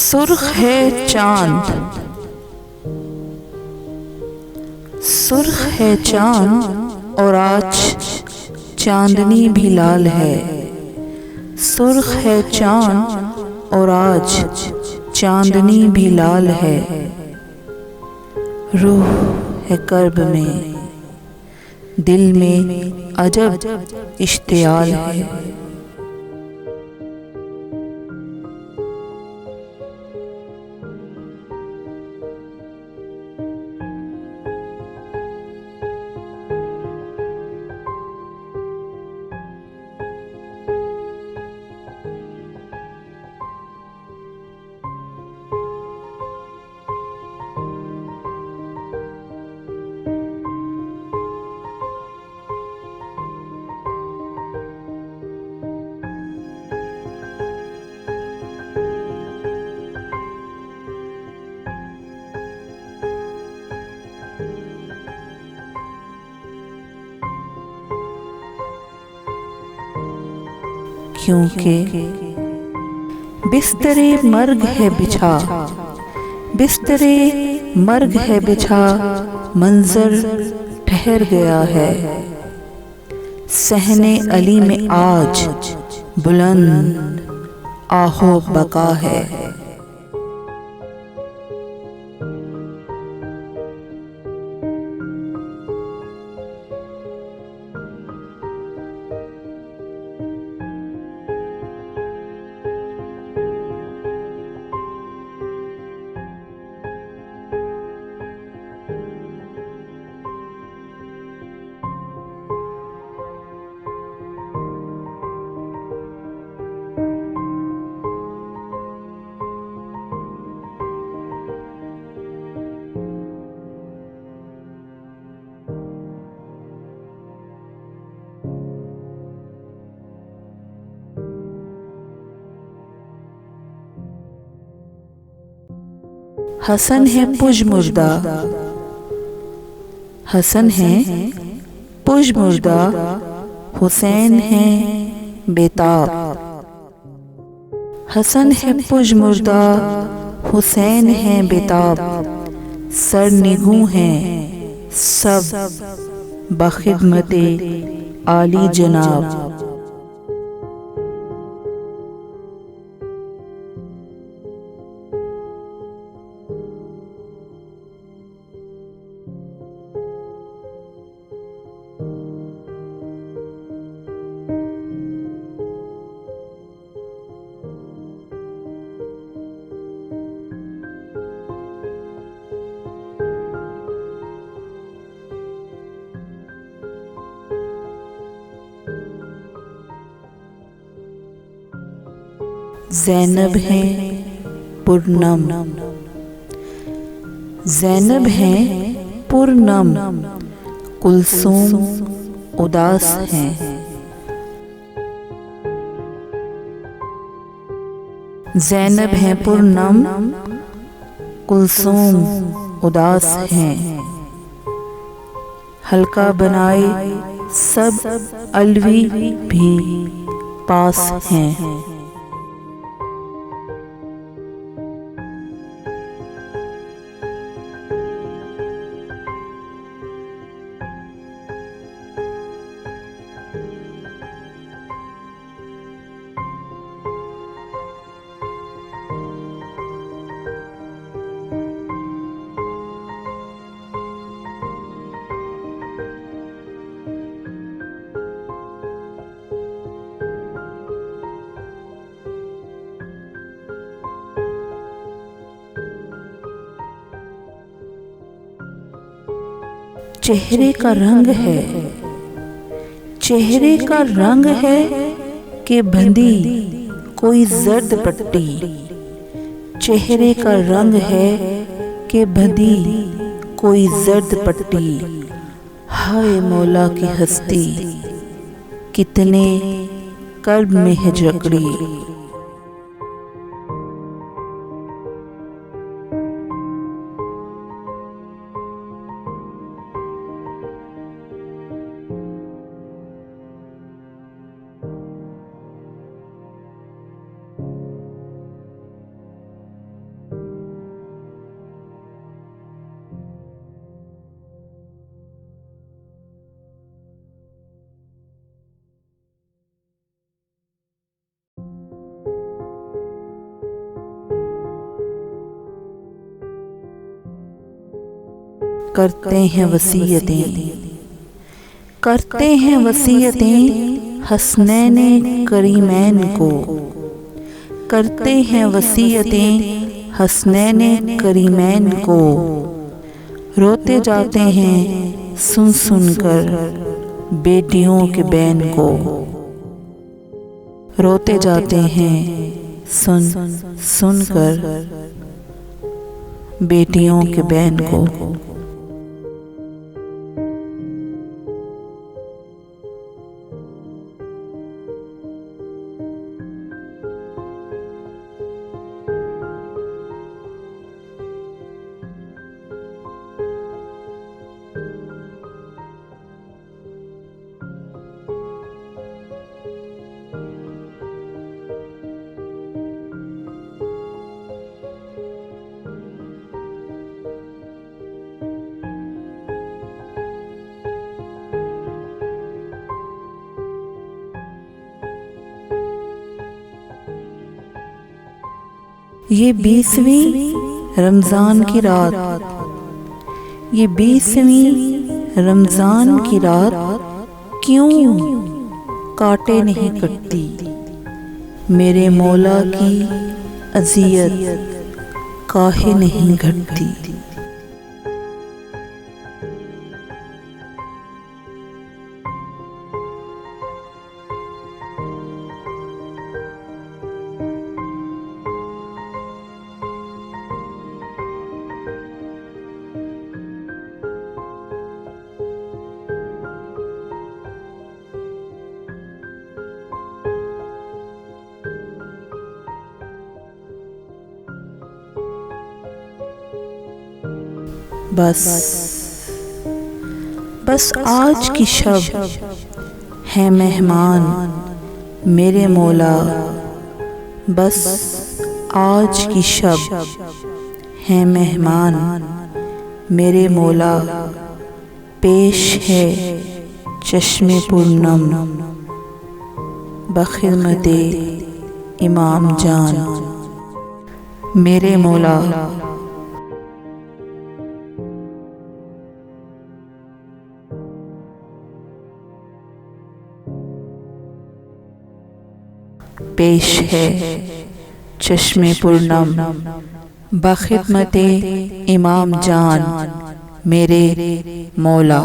सुर्ख है चांद, सुर्ख है चांद और आज चांदनी भी लाल है। सुर्ख है चांद और आज चांदनी भी लाल है। रूह है कर्ब में, दिल में अजब इश्तियाल है। क्योंकि बिस्तरे मर्ग है बिछा, बिस्तरे मर्ग है बिछा, मंजर ठहर गया है। सहने अली में आज बुलंद आहो बका है। हसन है पुज मुर्दा, हसन है पुज मुर्दा, हुसैन है बेताब। हसन है पुज मुर्दा, हुसैन है बेताब। सर निगू हैं सब बखिदमते आली जनाब। ज़ैनब है पुरनम, ज़ैनब है पुरनम, कुलसूम उदास हैं। ज़ैनब है पुरनम, कुलसूम उदास हैं। हल्का बनाए सब अलवी भी पास हैं। चेहरे का रंग है, चेहरे का रंग है कि बंधी कोई जर्द पट्टी। चेहरे का रंग है कि बंधी कोई जर्द पट्टी। हाय मौला की हस्ती कितने कर्ब में है जकड़ी। करते हैं वसीयतें, करते हैं वसीयतें हसनैन करीमैन को, करते हैं वसीयतें हसनैन करीमैन को। रोते जाते हैं सुन सुन कर बेटियों के बैन को, रोते जाते हैं सुन सुन कर बेटियों के बैन को। ये 20वीं रमज़ान की रात, ये 20वीं रमज़ान की रात क्यों काटे नहीं कटती, मेरे मौला की अज़ियत काहे नहीं घटती। बस आज की शब है मेहमान मेरे मौला, बस आज की शब है मेहमान मेरे मौला। पेश है चश्मे पूर्णम बखिदमते इमाम जान मेरे मौला। पेश है चश्मे पूर्णम बखिदमते इमाम जान मेरे मौला।